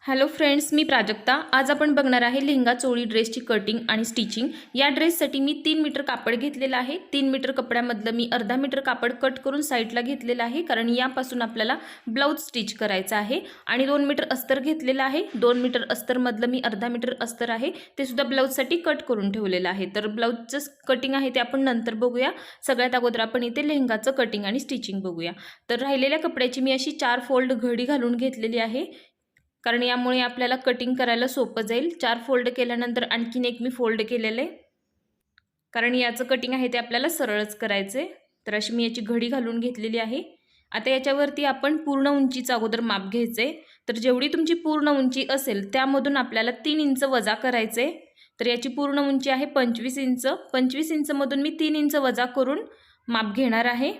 Hello friends, मी प्राजक्ता। आज आपण बघणार आहे लेहंगा चोळी ड्रेसची कटिंग आणि स्टिचिंग। या ड्रेससाठी मी 3 मीटर कापड घेतलेला आहे। 3 मीटर कपड्यामधलं मी अर्धा मीटर कापड कट करून साईडला घेतलेला आहे, कारण यापासून आपल्याला ब्लाउज स्टिच करायचा आहे। आणि 2 मीटर अस्तर घेतलेला आहे। 2 मीटर अस्तरमधलं मी अर्धा मीटर अस्तर आहे ते सुद्धा ब्लाउजसाठी कट करून ठेवलेलं आहे। तर ब्लाउजचं कटिंग आहे ते आपण नंतर बघूया। सगळ्यात अगोदर आपण इथे लेहंगाचं कटिंग आणि स्टिचिंग बघूया। तर राहिलेल्या कपड्याची मी अशी 4 फोल्ड घडी घालून घेतलेली आहे, कारण यामुळे आपल्याला कटिंग करायला सोपं जाईल। 4 फोल्ड केल्यानंतर आणखीन एक मी फोल्ड केलेलं आहे, कारण याचं कटिंग आहे ते आपल्याला सरळच करायचे। तर अशी मी याची घडी घालून घेतलेली आहे। आता याच्यावरती आपण पूर्ण उंचीचा अगोदर माप घ्यायचे। तर जेवढी तुमची पूर्ण उंची असेल त्यामधून आपल्याला 3 इंच वजा करायचे। तर याची पूर्ण उंची आहे 25 इंच। 25 इंचमधून मी 3 इंच वजा करून माप घेणार आहे,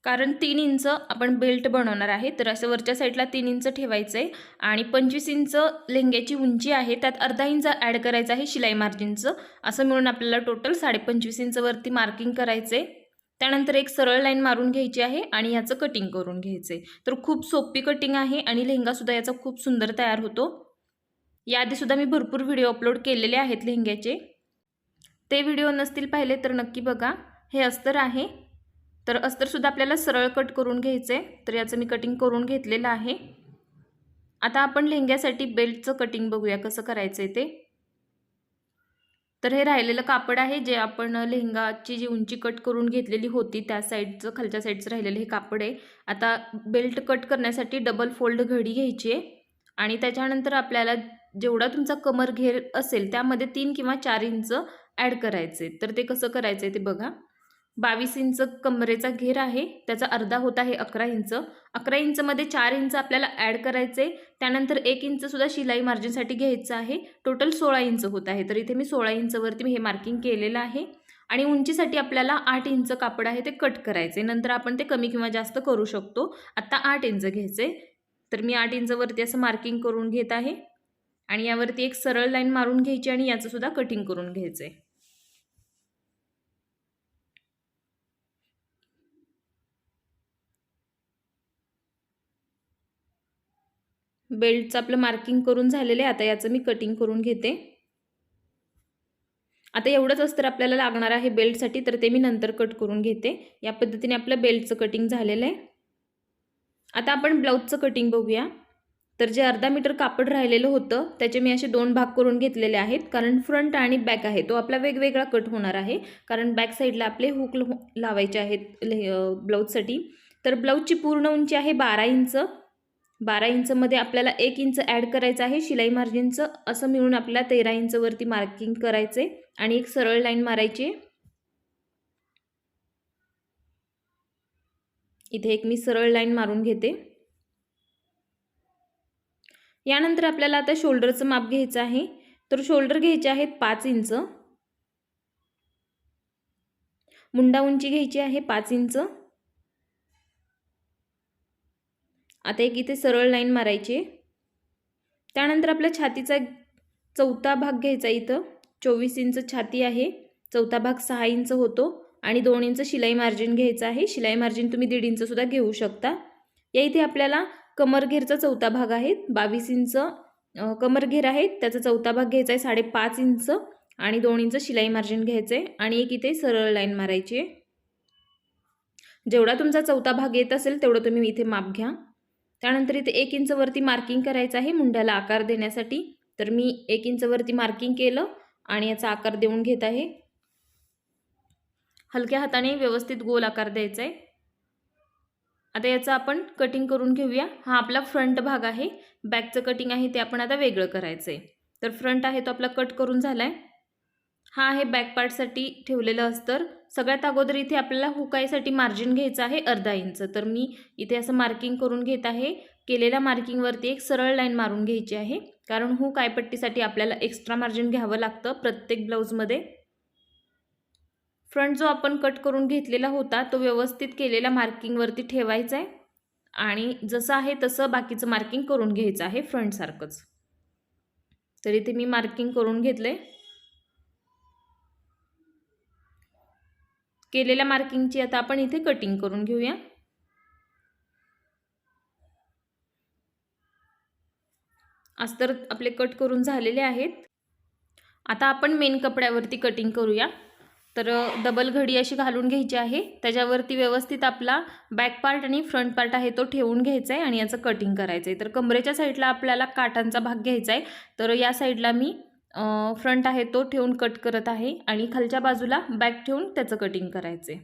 कारण 3 इंच आपण बेल्ट बनवणार आहे। तर असं वरच्या साईडला 3 इंच ठेवायचं आहे आणि 25 इंच लेहंग्याची उंची आहे, त्यात अर्धा इंच ॲड करायचं आहे शिलाई मार्जिनचं। असं मिळून आपल्याला टोटल 25.5 इंच वरती मार्किंग करायचे। त्यानंतर एक सरळ लाईन मारून घ्यायची आहे आणि याचं कटिंग करून घ्यायचे। तर खूप सोपी कटिंग आहे आणि लेहंगासुद्धा याचा खूप सुंदर तयार होतो। याआधीसुद्धा मी भरपूर व्हिडिओ अपलोड केलेले आहेत लेहंग्याचे, ते व्हिडिओ नसतील पाहिले तर नक्की बघा। हे अस्तर आहे, तर अस्तरसुद्धा आपल्याला सरळ कट करून घ्यायचे। तर याचं मी कटिंग करून घेतलेलं आहे। आता आपण लेहंग्यासाठी बेल्टचं कटिंग बघूया कसं करायचं आहे ते। तर हे राहिलेलं कापड आहे, जे आपण लेहंगाची जी उंची कट करून घेतलेली होती त्या साईडचं, खालच्या साईडचं राहिलेलं हे कापड आहे। आता बेल्ट कट करण्यासाठी डबल फोल्ड घडी घ्यायची आहे आणि त्याच्यानंतर आपल्याला जेवढा तुमचा कमर घेर असेल त्यामध्ये 3 किंवा 4 इंच ॲड करायचे। तर ते कसं करायचं आहे ते बघा। 22 इंच कमरेचा घेर आहे, त्याचा अर्धा होत आहे 11 इंच। 11 इंचमध्ये 4 इंच आपल्याला ॲड करायचे। त्यानंतर 1 इंच सुद्धा शिलाई मार्जिनसाठी घ्यायचं आहे। टोटल 16 इंच होत आहे। तर इथे मी 16 इंचवरती मी हे मार्किंग केलेलं आहे। आणि उंचीसाठी आपल्याला 8 इंच कापड आहे ते कट करायचे। नंतर आपण ते कमी किंवा जास्त करू शकतो। आता 8 इंच घ्यायचे। तर मी 8 इंचवरती असं मार्किंग करून घेत आहे आणि यावरती एक सरळ लाईन मारून घ्यायची आणि याचं सुद्धा कटिंग करून घ्यायचे। बेल्टचं आपलं मार्किंग करून झालेलं आहे। आता याचं मी कटिंग करून घेते। आता एवढंच अस्तर आपल्याला लागणार आहे बेल्टसाठी, तर ते मी नंतर कट करून घेते। या पद्धतीने आपलं बेल्टचं कटिंग झालेलं आहे। आता आपण ब्लाउजचं कटिंग बघूया। तर जे अर्धा मीटर कापड राहिलेलं होतं त्याचे मी असे 2 भाग करून घेतलेले आहेत, कारण फ्रंट आणि बॅक आहे तो आपला वेगवेगळा कट होणार आहे, कारण बॅक साईडला आपले हुक लावायचे आहेत ब्लाउजसाठी। तर ब्लाउजची पूर्ण उंची आहे 12 इंच। 12 इंचमध्ये आपल्याला 1 इंच ॲड करायचं आहे शिलाई मार्जिनचं। असं मिळून आपल्याला 13 इंचवरती मार्किंग करायचे आणि एक सरळ लाईन मारायची। इथे एक मी सरळ लाईन मारून घेते। यानंतर आपल्याला आता शोल्डरचं माप घ्यायचं आहे। तर शोल्डर घ्यायचे आहेत 5 इंच। मुंडा उंची घ्यायची आहे 5 इंच। आता एक इथे सरळ लाईन मारायची। त्यानंतर आपल्या छातीचा चौथा भाग घ्यायचा। इथं 24 इंच छाती आहे, चौथा भाग 6 इंच होतो आणि 2 इंच शिलाई मार्जिन घ्यायचं आहे। शिलाई मार्जिन तुम्ही 1.5 इंच सुद्धा घेऊ शकता। या इथे आपल्याला कमर घेरचा चौथा भाग आहे, 22 इंच कमर घेर आहे, त्याचा चौथा भाग घ्यायचा आहे 5.5 इंच आणि 2 इंच शिलाई मार्जिन घ्यायचे आणि एक इथे सरळ लाईन मारायची। जेवढा तुमचा चौथा भाग येत असेल तेवढं तुम्ही इथे माप घ्या। त्यानंतर इथे 1 इंच वरती मार्किंग करायचं आहे मुंड्याला आकार देण्यासाठी। तर मी 1 इंच वरती मार्किंग केलं आणि याचा आकार देऊन घेत आहे। हलक्या हाताने व्यवस्थित गोल आकार द्यायचा आहे। आता याचं आपण कटिंग करून घेऊया। हा आपला फ्रंट भाग आहे, बॅकचं कटिंग आहे ते आपण आता वेगळं करायचं आहे। तर फ्रंट आहे तो आपला कट करून झालाय। हा आहे बॅक पार्टसाठी ठेवलेलं अस्तर। सगळ्यात अगोदर इथे आपल्याला हुकाईसाठी मार्जिन घ्यायचं आहे अर्धा इंच। तर मी इथे असं मार्किंग करून घेत आहे। केलेल्या मार्किंगवरती एक सरळ लाईन मारून घ्यायची आहे, कारण हुक आयपट्टीसाठी आपल्याला एक्स्ट्रा मार्जिन घ्यावं लागतं प्रत्येक ब्लाऊजमध्ये। फ्रंट जो आपण कट करून घेतलेला होता तो व्यवस्थित केलेल्या मार्किंगवरती ठेवायचा आहे आणि जसं आहे तसं बाकीचं मार्किंग करून घ्यायचं आहे फ्रंट सारखंच। तर इथे मी मार्किंग करून घेतले। केलेल्या मार्किंगची आता आपण इथे कटिंग करून घेऊया। अस्तर आपले कट करून झालेले आहेत. आता आपण मेन कपड्यावरती कटिंग करूया. तर डबल घडी अशी घालून घ्यायची आहे. त्याच्यावरती व्यवस्थित आपला बॅक पार्ट आणि फ्रंट पार्ट आहे तो ठेवून घ्यायचा आहे आणि याचं कटिंग करायचं आहे. तर कमरेच्या साईडला आपल्याला काठांचा भाग घ्यायचा आहे. तर या साईडला मी फ्रंट आहे तो ठेवून कट करत आहे आणि खालच्या बाजूला बॅक ठेवून त्याचं कटिंग करायचं आहे.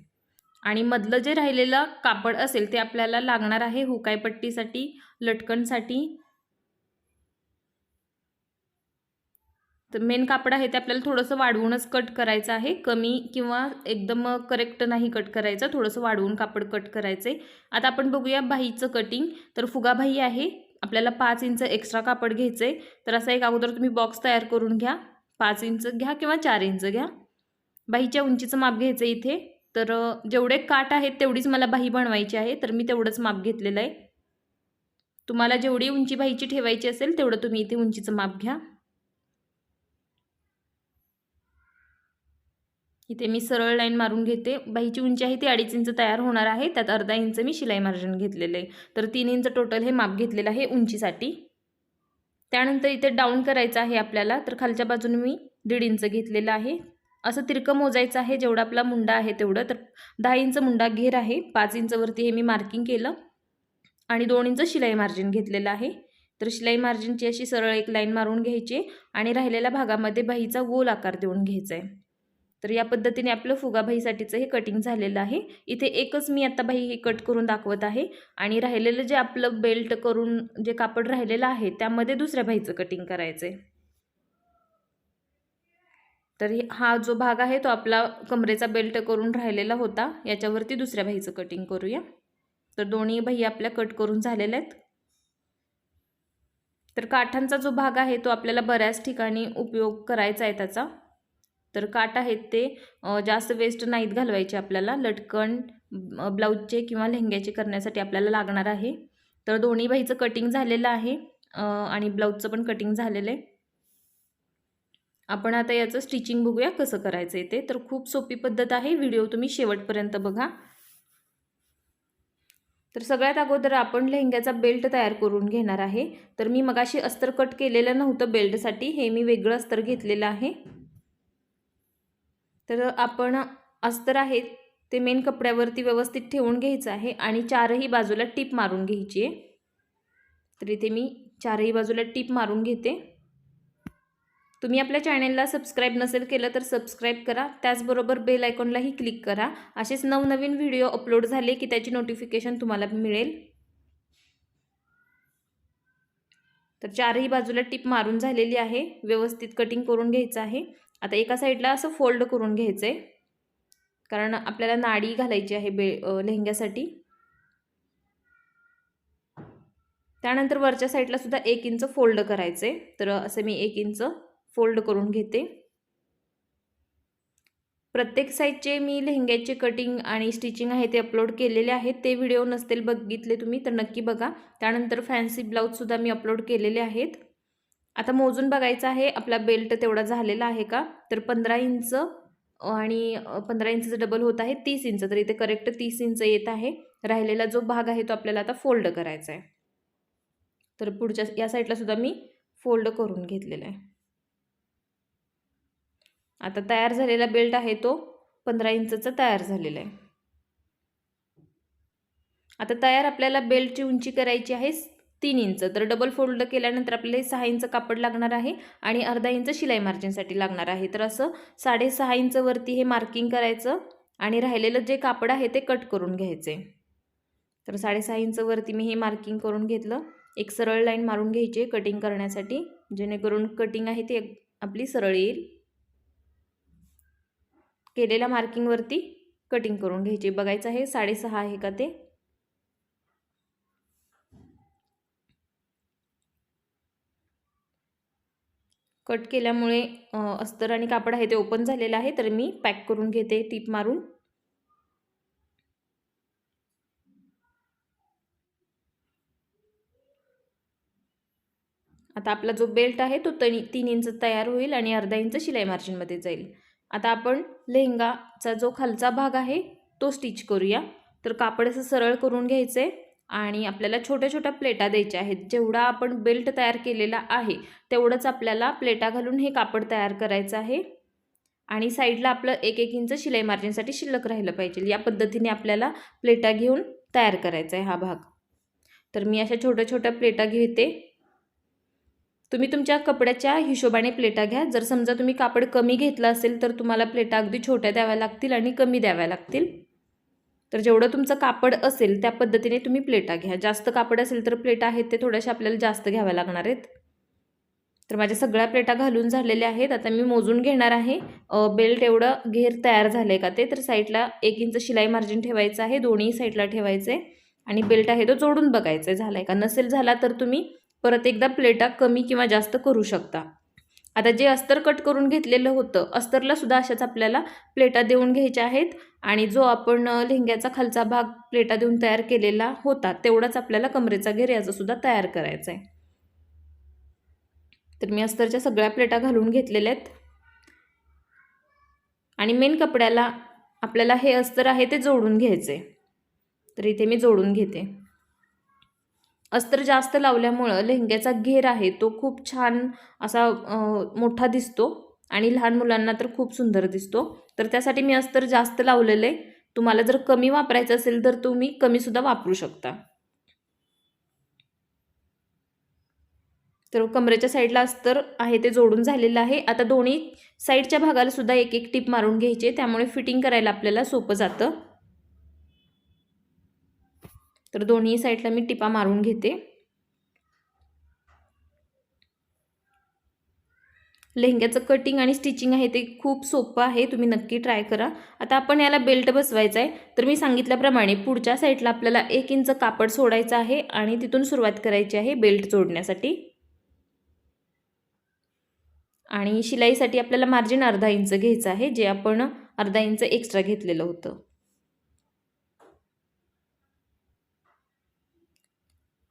आणि मधलं जे राहिलेलं कापड असेल ते आपल्याला लागणार आहे हुकाई पट्टीसाठी, लटकनसाठी. तर मेन कापड आहे ते आपल्याला थोडंसं वाढवूनच कट करायचं आहे. कमी किंवा एकदम करेक्ट नाही कट करायचं, थोडंसं वाढवून कापड कट करायचं आहे. आता आपण बघूया बाहीचं कटिंग. तर फुगाबाही आहे, आपल्याला 5 इंच एक्स्ट्रा कापड घ्यायचं आहे. तर असा एक अगोदर तुम्ही बॉक्स तयार करून घ्या. 5 इंच घ्या किंवा 4 इंच घ्या. बाहीच्या उंचीचं माप घ्यायचं इथे. तर जेवढे काठ आहेत तेवढीच मला बाही बनवायची आहे, तर मी तेवढंच माप घेतलेलं आहे. तुम्हाला जेवढी उंची बाहीची ठेवायची असेल तेवढं तुम्ही इथे उंचीचं माप घ्या. इथे मी सरळ लाईन मारून घेते. बाहीची उंची आहे ती 2.5 इंच तयार होणार आहे. त्यात अर्धा इंच मी शिलाई मार्जिन घेतलेलं आहे. तर 3 इंच टोटल हे माप घेतलेलं आहे उंचीसाठी. त्यानंतर इथे डाऊन करायचं आहे आपल्याला. तर खालच्या बाजूने मी 1.5 इंच घेतलेलं आहे. असं तिरकं मोजायचं आहे जेवढा आपला मुंडा आहे तेवढं. तर 10 इंच मुंडा घेर आहे. 5 इंचवरती हे मी मार्किंग केलं आणि 2 इंच शिलाई मार्जिन घेतलेलं आहे. तर शिलाई मार्जिनची अशी सरळ एक लाईन मारून घ्यायची आणि राहिलेल्या भागामध्ये बाहीचा गोल आकार देऊन घ्यायचा आहे. तर या पद्धतीने आपलं फुगाबाहीसाठीचं हे कटिंग झालेलं आहे. इथे एकच मी आता बाही हे कट करून दाखवत आहे आणि राहिलेलं जे आपलं बेल्ट करून जे कापड राहिलेलं आहे त्यामध्ये दुसऱ्या बाहीचं कटिंग करायचं आहे. तर हा जो भाग आहे तो आपला कमरेचा बेल्ट करून राहिलेला होता, याच्यावरती दुसऱ्या बाहीचं कटिंग करूया. तर दोन्ही बाही आपल्या कट करून झालेल्या आहेत. तर काठांचा जो भाग आहे तो आपल्याला बऱ्याच ठिकाणी उपयोग करायचा आहे त्याचा. तर काठ आहेत ते जास्त वेस्ट नाहीत घालवायचे आपल्याला. लटकन ब्लाऊजचे किंवा लेहंग्याचे करण्यासाठी आपल्याला लागणार आहे. तर दोन्ही बाहीचं कटिंग झालेलं आहे आणि ब्लाऊजचं पण कटिंग झालेलं आहे. आपण आता याचं स्टिचिंग बघूया कसं करायचं आहे ते. तर खूप सोपी पद्धत आहे. व्हिडिओ तुम्ही शेवटपर्यंत बघा. तर सगळ्यात अगोदर आपण लेहंग्याचा बेल्ट तयार करून घेणार आहे. तर मी मगाशी अस्तर कट केलेलं नव्हतं बेल्टसाठी, हे मी वेगळं अस्तर घेतलेलं आहे. तर आपण अस्तर आहे ते मेन कपड्यावरती व्यवस्थित ठेवून घ्यायचं आहे आणि चारही बाजूला टिप मारून घ्यायची आहे. तर इथे मी चारही बाजूला टिप मारून घेते. तुम्ही आपल्या चॅनलला सबस्क्राईब नसेल केलं तर सबस्क्राईब करा. त्याचबरोबर बेल आयकॉनलाही क्लिक करा. असेच नवनवीन व्हिडिओ अपलोड झाले की त्याची नोटिफिकेशन तुम्हाला मिळेल. तर चारही बाजूला टिप मारून झालेली आहे. व्यवस्थित कटिंग करून घ्यायचं आहे. आता एका साईडला असं फोल्ड करून घ्यायचं आहे, कारण आपल्याला नाडी घालायची आहे लेहंग्यासाठी. त्यानंतर वरच्या साईडला सुद्धा 1 इंच फोल्ड करायचं आहे. तर असं मी 1 इंच फोल्ड करून घेते. प्रत्येक साईडचे मी लेहंग्याचे कटिंग आणि स्टिचिंग आहे ते अपलोड केलेले आहेत. ते व्हिडिओ नसतील बघितले तुम्ही तर नक्की बघा. त्यानंतर फॅन्सी ब्लाऊजसुद्धा मी अपलोड केलेले आहेत. आता मोजून बघायचं आहे आपला बेल्ट तेवढा झालेला आहे का. तर 15 इंच आणि 15 इंचचं डबल होत आहे 30 इंच. तर इथे करेक्ट 30 इंच येत आहे. राहिलेला जो भाग आहे तो आपल्याला आता फोल्ड करायचा आहे. तर पुढच्या या साईडला सुद्धा मी फोल्ड करून घेतलेला आहे. आता तयार झालेला बेल्ट आहे तो 15 इंचचा तयार झालेला आहे. आता तयार आपल्याला बेल्टची उंची करायची आहे 3 इंच. तर डबल फोल्ड केल्यानंतर आपल्याला 6 इंच कापड लागणार आहे आणि अर्धा इंच शिलाई मार्जिनसाठी लागणार आहे. तर असं 6.5 इंचवरती हे मार्किंग करायचं आणि राहिलेलं जे कापड आहे ते कट करून घ्यायचे. तर 6.5 इंचवरती मी हे मार्किंग करून घेतलं. एक सरळ लाईन मारून घ्यायची कटिंग करण्यासाठी, जेणेकरून कटिंग आहे ती आपली सरळ येईल. केलेल्या मार्किंगवरती कटिंग करून घ्यायची. बघायचं आहे 6.5 आहे का ते. कट केल्यामुळे अस्तर आणि कापड आहे ते ओपन झालेलं आहे. तर मी पॅक करून घेते टीप मारून. आता आपला जो बेल्ट आहे तो 3 इंच तयार होईल आणि अर्धा इंच शिलाई मार्जिनमध्ये जाईल. आता आपण लेहंगाचा जो खालचा भाग आहे तो स्टिच करूया. तर कापड असं सरळ करून घ्यायचं आहे आणि आपल्याला छोट्या छोट्या प्लेटा द्यायच्या आहेत. जेवढा आपण बेल्ट तयार केलेला आहे तेवढंच आपल्याला प्लेटा घालून हे कापड तयार करायचं आहे. आणि साईडला आपलं 1-1 इंच शिलाई मार्जिनसाठी शिल्लक राहिलं पाहिजे. या पद्धतीने आपल्याला प्लेटा घेऊन तयार करायचा आहे हा भाग. तर मी अशा छोट्या छोट्या प्लेटा घेते. तुम्ही तुमच्या कपड्याच्या हिशोबाने प्लेटा घ्या. जर समजा तुम्ही कापड कमी घेतलं असेल तर तुम्हाला प्लेटा अगदी छोट्या द्याव्या लागतील आणि कमी द्याव्या लागतील. तर जेवढं तुमचं कापड असेल त्या पद्धतीने तुम्ही प्लेटा घ्या. जास्त कापड असेल तर प्लेटा आहेत ते थोड्याशा आपल्याला जास्त घ्याव्या लागणार आहेत. तर माझ्या सगळ्या प्लेटा घालून झालेल्या आहेत. आता मी मोजून घेणार आहे बेल्ट एवढं घेर तयार झालं आहे का ते. तर साईडला 1 इंच शिलाई मार्जिन ठेवायचं आहे, दोन्ही साईडला ठेवायचं आहे आणि बेल्ट आहे तो जोडून बघायचा आहे झाला आहे का. नसेल झाला तर तुम्ही परत एकदा प्लेटा कमी किंवा जास्त करू शकता. आता जे अस्तर कट करून घेतलेलं होतं अस्तरला सुद्धा अशाच आपल्याला प्लेटा देऊन घ्यायच्या आहेत आणि जो आपण लेहंग्याचा खालचा भाग प्लेटा देऊन तयार केलेला होता तेवढाच आपल्याला कमरेचा घेर याचा सुद्धा तयार करायचा आहे. तर मी अस्तरच्या सगळ्या प्लेटा घालून घेतलेल्या आहेत आणि मेन कपड्याला आपल्याला हे अस्तर आहे ते जोडून घ्यायचे. तर इथे मी जोडून घेते. अस्तर जास्त लावल्यामुळं लेहंग्याचा घेर आहे तो खूप छान असा मोठा दिसतो आणि लहान मुलांना तर खूप सुंदर दिसतो. तर त्यासाठी मी अस्तर जास्त लावलेलं आहे. तुम्हाला जर कमी वापरायचं असेल तर तुम्ही कमी सुद्धा वापरू शकता. तर कमरेच्या साईडला अस्तर आहे ते जोडून झालेलं आहे. आता दोन्ही साईडच्या भागाला सुद्धा 1-1 टिप मारून घ्यायचे, त्यामुळे फिटिंग करायला आपल्याला सोपं जातं. तर दोन्ही साईडला मी टिपा मारून घेते. लेहंग्याचं कटिंग आणि स्टिचिंग आहे ते खूप सोपं आहे, तुम्ही नक्की ट्राय करा. आता आपण याला बेल्ट बसवायचा आहे. तर मी सांगितल्याप्रमाणे पुढच्या साईडला आपल्याला 1 इंच कापड सोडायचं आहे आणि तिथून सुरुवात करायची आहे बेल्ट जोडण्यासाठी. आणि शिलाईसाठी आपल्याला मार्जिन अर्धा इंच घ्यायचं आहे, जे आपण अर्धा इंच एक्स्ट्रा घेतलेलं होतं.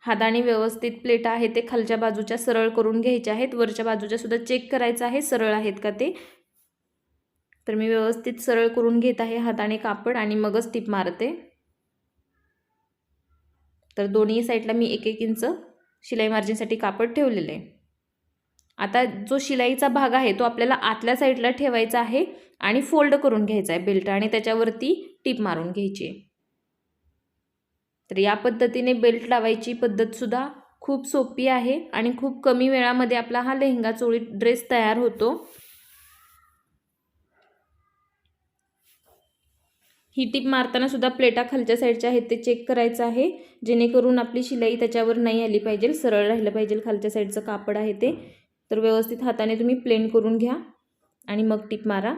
हाताने व्यवस्थित प्लेटा आहे ते खालच्या बाजूच्या सरळ करून घ्यायच्या आहेत. वरच्या बाजूच्या सुद्धा चेक करायचं आहे सरळ आहेत का ते. तर मी व्यवस्थित सरळ करून घेत आहे हाताने कापड आणि मगच टिप मारते. तर दोन्ही साईडला मी 1-1 इंच शिलाई मार्जिनसाठी कापड ठेवलेले आहे. आता जो शिलाईचा भाग आहे तो आपल्याला आतल्या साईडला ठेवायचा आहे आणि फोल्ड करून घ्यायचा आहे बेल्ट आणि त्याच्यावरती टिप मारून घ्यायची आहे. तर या पद्धतीने बेल्ट लावायची पद्धत सुद्धा खूप सोपी आहे आणि खूप कमी वेळामध्ये आपला हा लेहंगा चोळी ड्रेस तयार होतो. ही टिप मारताना सुद्धा प्लेटा खालच्या साईडच्या आहेत ते चेक करायचं आहे, जेणेकरून आपली शिलाई त्याच्यावर नाही आली पाहिजे, सरळ राहिलं पाहिजे खालच्या साईडचं कापड आहे ते. तर व्यवस्थित हाताने तुम्ही प्लेन करून घ्या आणि मग टिप मारा.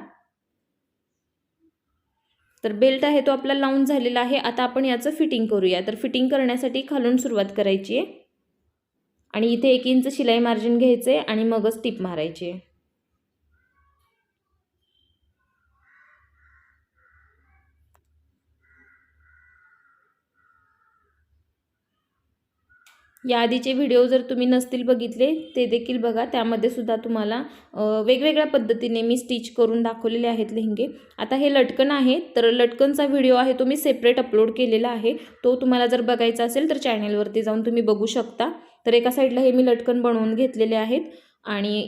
तर बेल्ट आहे तो आपला लावून झालेला आहे. आता आपण याचं फिटिंग करूया. तर फिटिंग करण्यासाठी खालून सुरुवात करायची आहे आणि इथे 1 इंच शिलाई मार्जिन घ्यायचं आहे आणि मगच टिप मारायची आहे. याआधीचे व्हिडिओ जर तुम्ही नसतील बघितले ते देखील बघा, त्यामध्ये सुद्धा तुम्हाला वेगवेगळ्या पद्धतीने मी स्टिच करून दाखवलेले आहेत लेहंगे. आता हे लटकन आहे, तर लटकनचा व्हिडिओ आहे तो मी सेपरेट अपलोड केलेला आहे. तो तुम्हाला जर बघायचा असेल तर चॅनलवरती जाऊन तुम्ही बघू शकता. तर एका साईडला हे मी लटकन बनवून घेतलेले आहेत आणि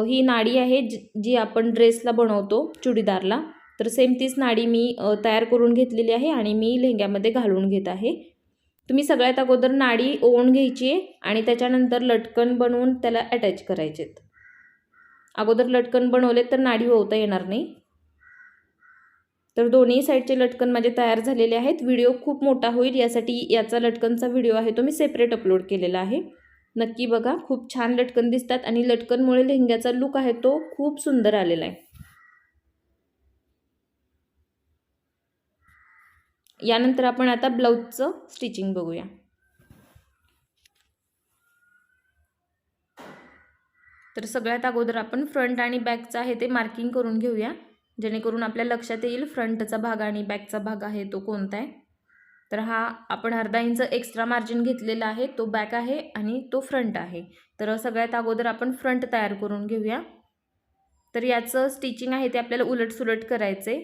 ही नाडी आहे जी आपण ड्रेसला बनवतो चुडीदारला. तर सेम तीच नाडी मी तयार करून घेतलेली आहे आणि मी लेहंग्यामध्ये घालून घेत आहे. तुम्ही सगळ्यात अगोदर नाडी ओवून घ्यायची आहे आणि त्याच्यानंतर लटकन बनवून त्याला अटॅच करायचेत. अगोदर लटकन बनवले तर नाडी ओवता येणार नाही. तर दोन्ही साईडचे लटकन माझे तयार झालेले आहेत. व्हिडिओ खूप मोठा होईल यासाठी याचा लटकनचा व्हिडिओ आहे तो मी सेपरेट अपलोड केलेला आहे, नक्की बघा. खूप छान लटकन दिसतात आणि लटकनमुळे लेहंग्याचा लुक आहे तो खूप सुंदर आलेला आहे. यानंतर आपण आता ब्लाऊजचं स्टिचिंग बघूया. तर सगळ्यात अगोदर आपण फ्रंट आणि बॅकचा आहे ते मार्किंग करून घेऊया, जेणेकरून आपल्या लक्षात येईल फ्रंटचा भाग आणि बॅकचा भाग आहे तो कोणता आहे. तर हा आपण अर्धा इंच एक्स्ट्रा मार्जिन घेतलेला आहे, तो बॅक आहे आणि तो फ्रंट आहे. तर सगळ्यात अगोदर आपण फ्रंट तयार करून घेऊया. तर याचं स्टिचिंग आहे ते आपल्याला उलट सुलट करायचे.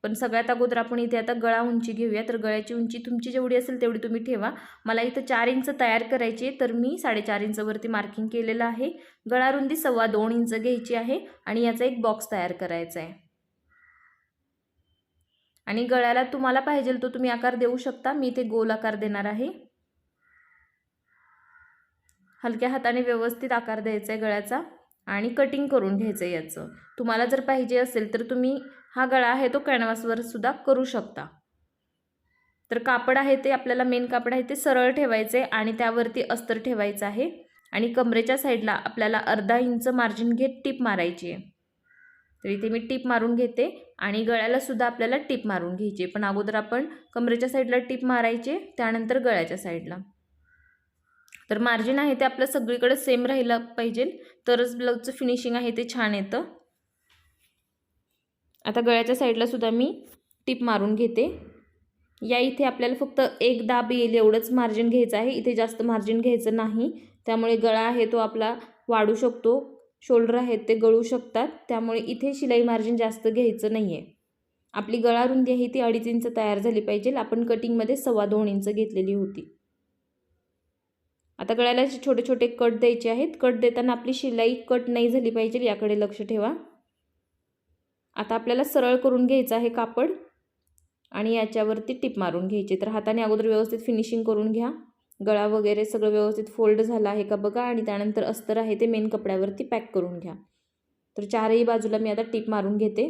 पण सगळ्यात अगोदर आपण इथे आता गळा उंची घेऊया. तर गळ्याची उंची तुमची जेवढी असेल तेवढी तुम्ही ठेवा. मला इथं 4 इंच तयार करायची आहे, तर मी 4.5 इंचवरती मार्किंग केलेलं आहे. गळा रुंदी 2.25 इंच घ्यायची आहे आणि याचा एक बॉक्स तयार करायचा आहे. आणि गळ्याला तुम्हाला पाहिजे तो तुम्ही आकार देऊ शकता. मी इथे गोल आकार देणार आहे. हलक्या हाताने व्यवस्थित आकार द्यायचा आहे गळ्याचा आणि कटिंग करून घ्यायचं आहे याचं. तुम्हाला जर पाहिजे असेल तर तुम्ही हा गळा आहे तो कॅनव्हासवर सुद्धा करू शकता. तर कापड आहे ते आपल्याला मेन कापड आहे ते सरळ ठेवायचे आणि त्यावरती अस्तर ठेवायचं आहे आणि कमरेच्या साईडला आपल्याला अर्धा इंच मार्जिन घेत टिप मारायची आहे. तर इथे मी टिप मारून घेते आणि गळ्याला सुद्धा आपल्याला टिप मारून घ्यायची, पण अगोदर आपण कमरेच्या साईडला टिप मारायचे, त्यानंतर गळ्याच्या साईडला. तर मार्जिन आहे ते आपलं सगळीकडे सेम राहिलं पाहिजे, तरच ब्लाऊजचं फिनिशिंग आहे ते छान येतं. आता गळ्याच्या साईडला सुद्धा मी टिप मारून घेते. या इथे आपल्याला फक्त एक दाब येईल एवढंच मार्जिन घ्यायचं आहे. इथे जास्त मार्जिन घ्यायचं नाही, त्यामुळे गळा आहे तो आपला वाढू शकतो. शोल्डर आहेत ते गळू शकतात, त्यामुळे इथे शिलाई मार्जिन जास्त घ्यायचं नाही आहे. आपली गळा रुंदी आहे ती 2.5 इंच तयार झाली पाहिजे. आपण कटिंगमध्ये 2.25 इंच घेतलेली होती. आता गळ्याला छोटे छोटे कट द्यायचे आहेत. कट देताना आपली शिलाई कट नाही झाली पाहिजे, याकडे लक्ष ठेवा. आता आपल्याला सरळ करून घ्यायचं आहे कापड आणि याच्यावरती टिप मारून घ्यायची. तर हाताने अगोदर व्यवस्थित फिनिशिंग करून घ्या. गळा वगैरे सगळं व्यवस्थित फोल्ड झाला आहे का बघा आणि त्यानंतर अस्तर आहे ते मेन कपड्यावरती पॅक करून घ्या. तर चारही बाजूला मी आता टिप मारून घेते.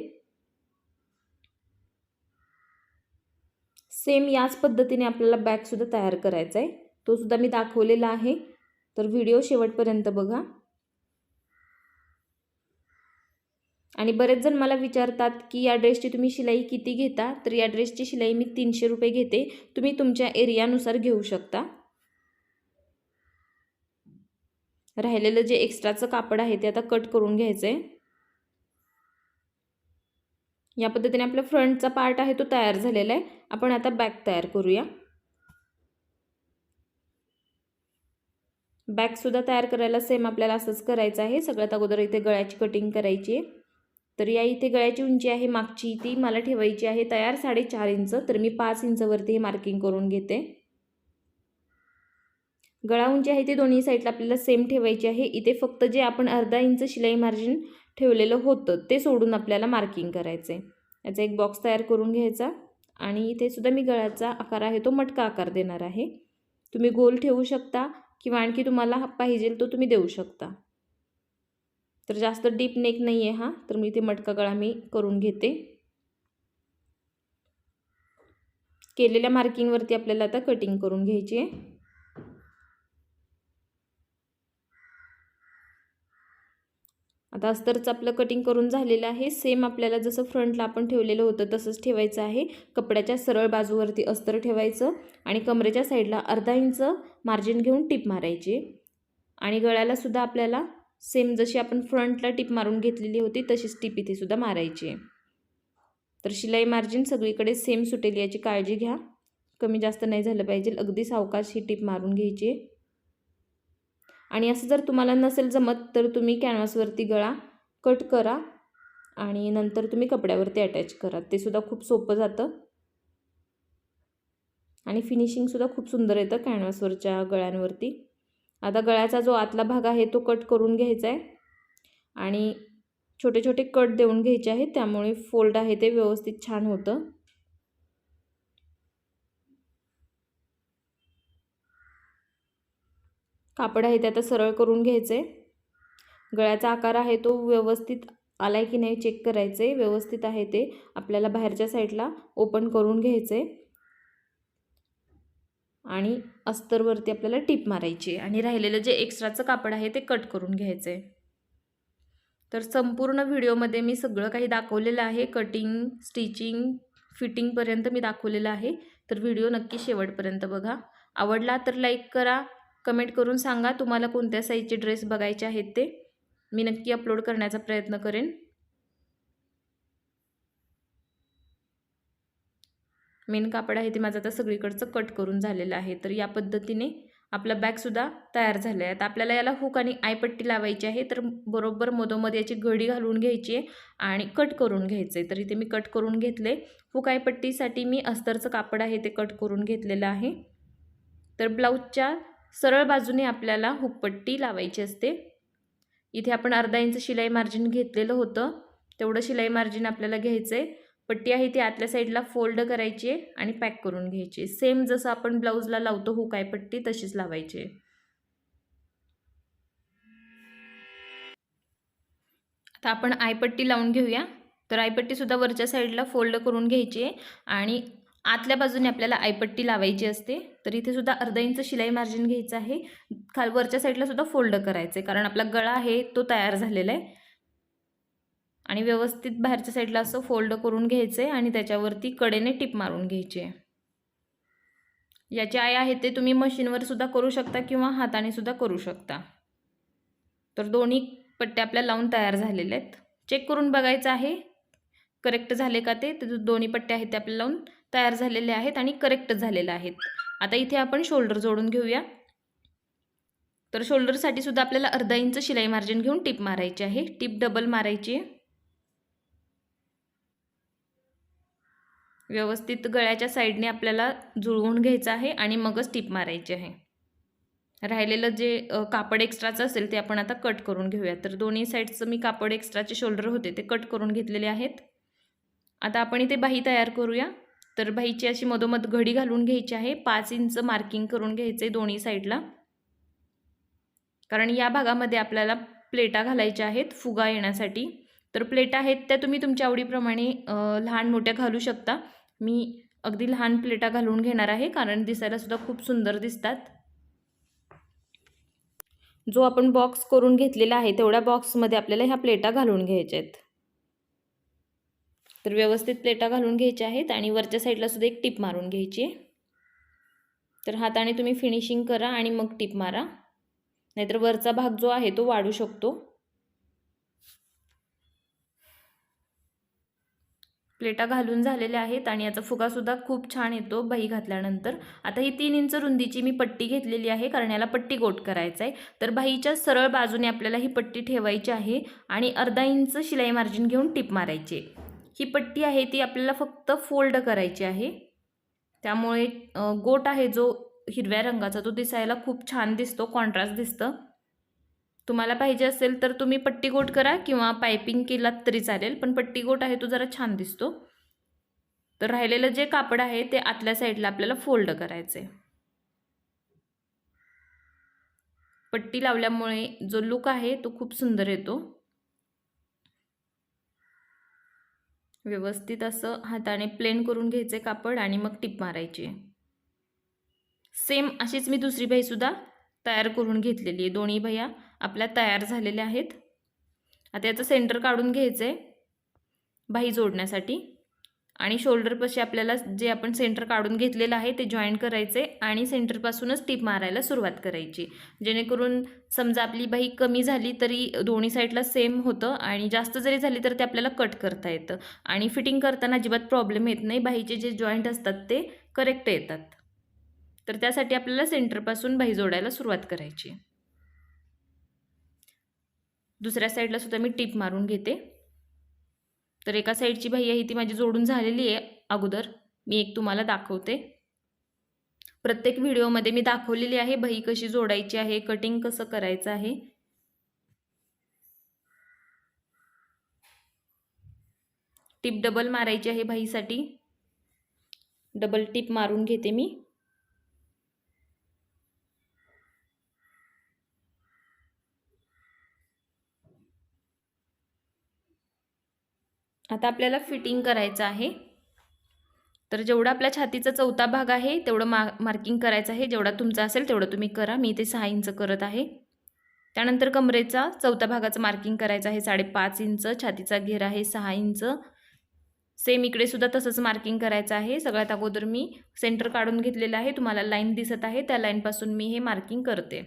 सेम याच पद्धतीने आपल्याला बॅक सुद्धा तयार करायचा आहे, तो सुद्धा मी दाखवलेला आहे. तर व्हिडिओ शेवटपर्यंत बघा. आणि बरेच जण मला विचारतात की या ड्रेसची तुम्ही शिलाई किती घेता. तर या ड्रेसची शिलाई मी 300 रुपये घेते. तुम्ही तुमच्या एरियानुसार घेऊ शकता. राहिलेलं जे एक्स्ट्राचं कापड आहे ते आता कट करून घ्यायचं आहे. या पद्धतीने आपला फ्रंटचा पार्ट आहे तो तयार झालेला आहे. आपण आता बॅक तयार करूया. बॅक सुद्धा तयार करायला सेम आपल्याला असंच करायचं आहे. सगळ्यात अगोदर इथे गळ्याची कटिंग करायची आहे. तर या इथे गळ्याची उंची आहे मागची ती मला ठेवायची आहे तयार 4.5 इंच. तर मी 5 इंचवरती हे मार्किंग करून घेते. गळा उंची आहे ती दोन्ही साईडला आपल्याला सेम ठेवायची आहे. इथे फक्त जे आपण अर्धा इंच शिलाई मार्जिन ठेवलेलं होतं ते सोडून आपल्याला मार्किंग करायचं आहे. याचा एक बॉक्स तयार करून घ्यायचा आणि इथे सुद्धा मी गळ्याचा आकार आहे तो मटका आकार देणार आहे. तुम्ही गोल ठेवू शकता किंवा आणखी तुम्हाला पाहिजे तो तुम्ही देऊ शकता. तर जास्त डीप नेक नाही आहे हा, तर मी इथे मटका गळा मी करून घेते. केलेल्या मार्किंगवरती आपल्याला आता कटिंग करून घ्यायची आहे. आता अस्तरचं आपलं कटिंग करून झालेलं आहे. सेम आपल्याला जसं फ्रंटला आपण ठेवलेलं होतं तसंच ठेवायचं आहे. कपड्याच्या सरळ बाजूवरती अस्तर ठेवायचं आणि कमरेच्या साईडला अर्धा इंच मार्जिन घेऊन टिप मारायची आणि गळ्याला सुद्धा आपल्याला सेम जशी आपण फ्रंटला टिप मारून घेतलेली होती तशीच टिप इथे सुद्धा मारायची आहे. तर शिलाई मार्जिन सगळीकडे सेम सुटेल याची काळजी घ्या. कमी जास्त नाही झालं पाहिजे. अगदी सावकाश ही टिप मारून घ्यायची आहे. आणि असं जर तुम्हाला नसेल जमत तर तुम्ही कॅनव्हासवरती गळा कट करा आणि नंतर तुम्ही कपड्यावरती अटॅच करा. ते सुद्धा खूप सोपं जातं आणि फिनिशिंगसुद्धा खूप सुंदर येतं कॅनव्हासवरच्या गळ्यांवरती. आता गळ्याचा जो आतला भाग आहे तो कट करून घ्यायचा आहे आणि छोटे छोटे कट देऊन घ्यायचे आहेत, त्यामुळे फोल्ड आहे ते व्यवस्थित छान होतं. कापड आहे ते आता सरळ करून घ्यायचं आहे. गळ्याचा आकार आहे तो व्यवस्थित आलाय की नाही चेक करायचं आहे. व्यवस्थित आहे ते आपल्याला बाहेरच्या साईडला ओपन करून घ्यायचं आहे आणि अस्तरवरती आपल्याला टिप मारायची आहे आणि राहिलेलं जे एक्स्ट्राचं कापड आहे ते कट करून घ्यायचं आहे. तर संपूर्ण व्हिडिओमध्ये मी सगळं काही दाखवलेलं आहे. कटिंग, स्टिचिंग, फिटिंगपर्यंत मी दाखवलेलं आहे. तर व्हिडिओ नक्की शेवटपर्यंत बघा. आवडला तर लाईक करा. कमेंट करून सांगा तुम्हाला कोणत्या साईजचे ड्रेस बघायचे आहेत ते. मी नक्की अपलोड करण्याचा प्रयत्न करेन. मेन कापड आहे ते माझं आता सगळीकडचं कट करून झालेलं आहे. तर या पद्धतीने आपला बॅगसुद्धा तयार झालं आहे. आता आपल्याला याला हुक आणि आयपट्टी लावायची आहे. तर बरोबर मधोमध याची घडी घालून घ्यायची आहे आणि कट करून घ्यायचं आहे. तर इथे मी कट करून घेतले. हुक आयपट्टीसाठी मी अस्तरचं कापड आहे ते कट करून घेतलेलं आहे. तर ब्लाऊजच्या सरळ बाजूने आपल्याला हुकपट्टी लावायची असते. इथे आपण अर्धा इंच शिलाई मार्जिन घेतलेलं होतं, तेवढं शिलाई मार्जिन आपल्याला घ्यायचं आहे. पट्टी आहे ती आतल्या साईडला फोल्ड करायची आहे आणि पॅक करून घ्यायची आहे. सेम जसं आपण ब्लाऊजला लावतो हुक आयपट्टी तशीच लावायची आहे. आता आपण आयपट्टी लावून घेऊया. तर आयपट्टीसुद्धा वरच्या साईडला फोल्ड करून घ्यायची आहे आणि आतल्या बाजूने आपल्याला आयपट्टी लावायची असते. तर इथे सुद्धा अर्धा इंच शिलाई मार्जिन घ्यायचं आहे. वरच्या साईडला सुद्धा फोल्ड करायचं आहे, कारण आपला गळा आहे तो तयार झालेला आहे. आणि व्यवस्थित बाहेरच्या साईडला असं फोल्ड करून घ्यायचं आहे आणि त्याच्यावरती कडेने टिप मारून घ्यायची आहे. याचे आय आहे ते तुम्ही मशीनवर सुद्धा करू शकता किंवा हाताने सुद्धा करू शकता. तर दोन्ही पट्ट्या आपल्या लावून तयार झालेल्या आहेत. चेक करून बघायचं आहे करेक्ट झाले का ते. तर दोन्ही पट्ट्या आहेत ते आपल्याला लावून तयार झालेले आहेत आणि करेक्ट झालेले आहेत. आता इथे आपण शोल्डर जोडून घेऊया. तर शोल्डरसाठी सुद्धा आपल्याला अर्धा इंच शिलाई मार्जिन घेऊन टिप मारायची आहे. टिप डबल मारायची आहे. व्यवस्थित गळ्याच्या साईडने आपल्याला जुळवून घ्यायचं आहे आणि मगच टिप मारायची आहे. राहिलेलं जे कापड एक्स्ट्राचं असेल ते आपण आता कट करून घेऊया. तर दोन्ही साईडचं मी कापड एक्स्ट्राचे शोल्डर होते ते कट करून घेतलेले आहेत. आता आपण इथे बाही तयार करूया. तर बाहीची अशी मधोमध घडी घालून घ्यायची आहे. 5 इंच मार्किंग करून घ्यायचं आहे दोन्ही साईडला, कारण या भागामध्ये आपल्याला प्लेटा घालायच्या आहेत फुगा येण्यासाठी. तर प्लेटा आहेत त्या तुम्ही तुमच्या आवडीप्रमाणे लहान मोठ्या घालू शकता. मी अगदी लहान प्लेटा घालून घेणार आहे, कारण दिसायला सुद्धा खूप सुंदर दिसतात. जो आपण बॉक्स करून घेतलेला आहे तेवढ्या बॉक्समध्ये आपल्याला ह्या प्लेटा घालून घ्यायच्या आहेत. तर व्यवस्थित प्लेटा घालून घ्यायच्या आहेत आणि वरच्या साईडला सुद्धा एक टिप मारून घ्यायची आहे. तर हाताने तुम्ही फिनिशिंग करा आणि मग टिप मारा, नाहीतर वरचा भाग जो आहे तो वाढू शकतो. प्लेटा घालून झालेल्या आहेत आणि याचा फुगासुद्धा खूप छान येतो बाही घातल्यानंतर. आता ही 3 इंच रुंदीची मी पट्टी घेतलेली आहे, कारण याला पट्टी गोट करायचं आहे. तर बाहीच्या सरळ बाजूने आपल्याला ही पट्टी ठेवायची आहे आणि अर्धा इंच शिलाई मार्जिन घेऊन टिप मारायची. ही पट्टी आहे ती आपल्याला फक्त फोल्ड करायची आहे. त्यामुळे गोट आहे जो हिरव्या रंगाचा तो दिसायला खूप छान दिसतो, कॉन्ट्रास्ट दिसतं. तुम्हाला पाहिजे असेल तर तुम्ही पट्टी गोट करा किंवा पायपिंग केलात तरी चालेल, पण पट्टी गोट आहे तो जरा छान दिसतो. तर राहिलेलं जे कापड आहे ते आतल्या साईडला आपल्याला फोल्ड करायचे. पट्टी लावल्यामुळे जो लुक आहे तो खूप सुंदर येतो. व्यवस्थित असं हाताने प्लेन करून घ्यायचे कापड आणि मग टिप मारायची. सेम अशीच मी दुसरी बाहीसुद्धा तयार करून घेतलेली आहे. दोन्ही बाह्या आपल्या तयार झालेल्या आहेत. आता याचं सेंटर काढून घ्यायचं आहे बाही जोडण्यासाठी आणि शोल्डरपाशी आपल्याला जे आपण सेंटर काढून घेतलेलं आहे ते जॉईंट करायचे आणि सेंटरपासूनच टिप मारायला सुरुवात करायची, जेणेकरून समजा आपली बाही कमी झाली तरी दोन्ही साईडला सेम होतं आणि जास्त जरी झाली तर ते आपल्याला कट करता येतं आणि फिटिंग करताना अजिबात प्रॉब्लेम येत नाही. बाहीचे जे जॉईंट असतात ते करेक्ट येतात. तर त्यासाठी आपल्याला सेंटरपासून बाही जोडायला सुरुवात करायची. दुसऱ्या साईडला सुद्धा मी टिप मारून घेते. तर एका साईडची बाही आहे ती माझी जोडून झालेली आहे अगोदर. मी एक तुम्हाला दाखवते. प्रत्येक व्हिडिओमध्ये मी दाखवलेली आहे बाही कशी जोडायची आहे, कटिंग कसं करायचं आहे. टिप डबल मारायची आहे बाहीसाठी. डबल टिप मारून घेते मी. आता आपल्याला फिटिंग करायचं आहे. तर जेवढा आपल्या छातीचा चौथा भाग आहे तेवढं मार्किंग करायचं आहे. जेवढा तुमचा असेल तेवढं तुम्ही करा. मी ते 6 इंच करत आहे. त्यानंतर कमरेचा चौथा भागाचं मार्किंग करायचं आहे 5.5 इंच. छातीचा घेर आहे 6 इंच. सेम इकडे सुद्धा तसंच मार्किंग करायचं आहे. सगळ्यात अगोदर मी सेंटर काढून घेतलेलं आहे. तुम्हाला लाईन दिसत आहे, त्या लाईनपासून मी हे मार्किंग करते.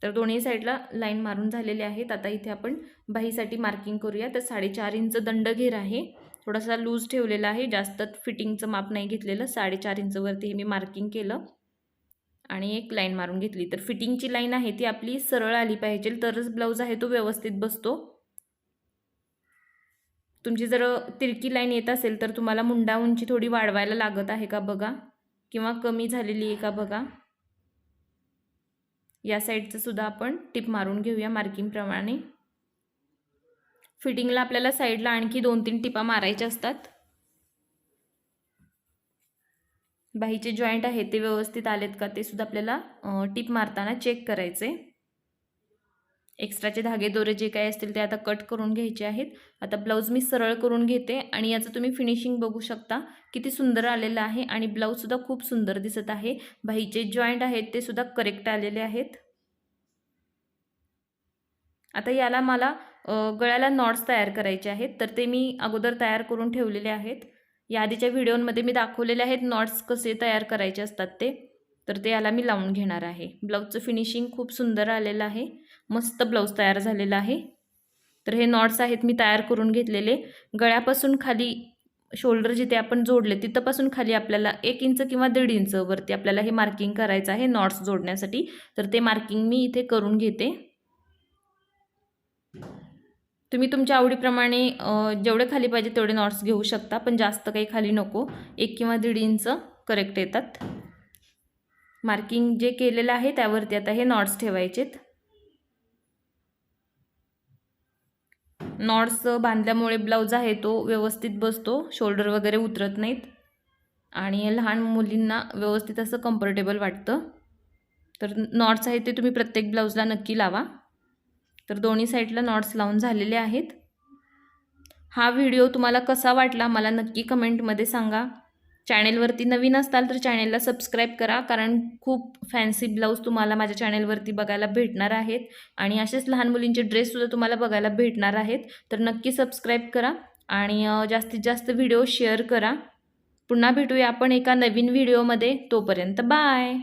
तर दोन्ही साईडला लाईन मारून झालेले आहेत. आता इथे आपण बाहीसाठी मार्किंग करूया. तर 4.5 इंच दंड घेर आहे. थोडासा लूज ठेवलेला आहे, जास्त फिटिंगचं माप नाही घेतलेलं. 4.5 इंचवरती हे मी मार्किंग केलं आणि एक लाईन मारून घेतली. तर फिटिंगची लाईन आहे ती आपली सरळ आली पाहिजे, तरच ब्लाऊज आहे तो व्यवस्थित बसतो. तुमची जर तिरकी लाईन येत असेल तर तुम्हाला मुंडा उंची थोडी वाढवायला लागत आहे का बघा, किंवा कमी झालेली आहे का बघा. या साईडचं सुद्धा आपण टिप मारून घेऊया मार्किंगप्रमाणे. फिटिंगला आपल्याला साईडला आणखी 2-3 टिपा मारायच्या असतात. बाहीचे जॉईंट आहेत ते व्यवस्थित आलेत का ते सुद्धा आपल्याला टिप मारताना चेक करायचे. एक्स्ट्राचे धागे दोरे जे काही असतील ते आता कट करून घ्यायचे आहेत. आता ब्लाऊज मी सरळ करून घेते आणि याचं तुम्ही फिनिशिंग बघू शकता किती सुंदर आलेलं आहे आणि ब्लाऊजसुद्धा खूप सुंदर दिसत आहे. बाहीचे जॉईंट आहेत ते सुद्धा करेक्ट आलेले आहेत. आता याला मला गळ्याला नॉट्स तयार करायचे आहेत, तर ते मी अगोदर तयार करून ठेवलेले आहेत. या आधीच्या व्हिडिओमध्ये मी दाखवलेले आहेत नॉट्स कसे तयार करायचे असतात ते, तर ते याला मी लावून घेणार आहे. ब्लाऊजचं फिनिशिंग खूप सुंदर आलेलं आहे, मस्त ब्लाऊज तयार झालेला आहे. तर हे नॉट्स आहेत मी तयार करून घेतलेले. गळ्यापासून खाली शोल्डर जिथे आपण जोडले तिथंपासून खाली आपल्याला 1 इंच किंवा 1.5 इंच वरती आपल्याला हे मार्किंग करायचं आहे नॉट्स जोडण्यासाठी. तर ते मार्किंग मी इथे करून घेते. तुम्ही तुमच्या आवडीप्रमाणे जेवढे खाली पाहिजे तेवढे नॉट्स घेऊ शकता, पण जास्त काही खाली नको. 1 किंवा 1.5 इंच करेक्ट येतात. मार्किंग जे केलेलं आहे त्यावरती आता हे नॉट्स ठेवायचेत. नॉट्स बांधल्यामुळे ब्लाऊज आहे तो व्यवस्थित बसतो, शोल्डर वगैरे उतरत नाहीत आणि लहान मुलींना व्यवस्थित असं कम्फर्टेबल वाटतं. तर नॉट्स आहेत ते तुम्ही प्रत्येक ब्लाऊजला नक्की लावा. तर दोन्ही साईडला नॉट्स लावून झालेले आहेत. हा व्हिडिओ तुम्हाला कसा वाटला मला नक्की कमेंटमध्ये सांगा. चॅनेलवरती नवीन असताल तर चॅनेलला सबस्क्राईब करा, कारण खूप फॅन्सी ब्लाऊज तुम्हाला माझ्या चॅनेलवरती बघायला भेटणार आहेत आणि असेच लहान मुलींचे ड्रेससुद्धा तुम्हाला बघायला भेटणार आहेत. तर नक्की सबस्क्राईब करा आणि जास्तीत जास्त व्हिडिओ शेअर करा. पुन्हा भेटूया आपण एका नवीन व्हिडिओमध्ये. तोपर्यंत बाय.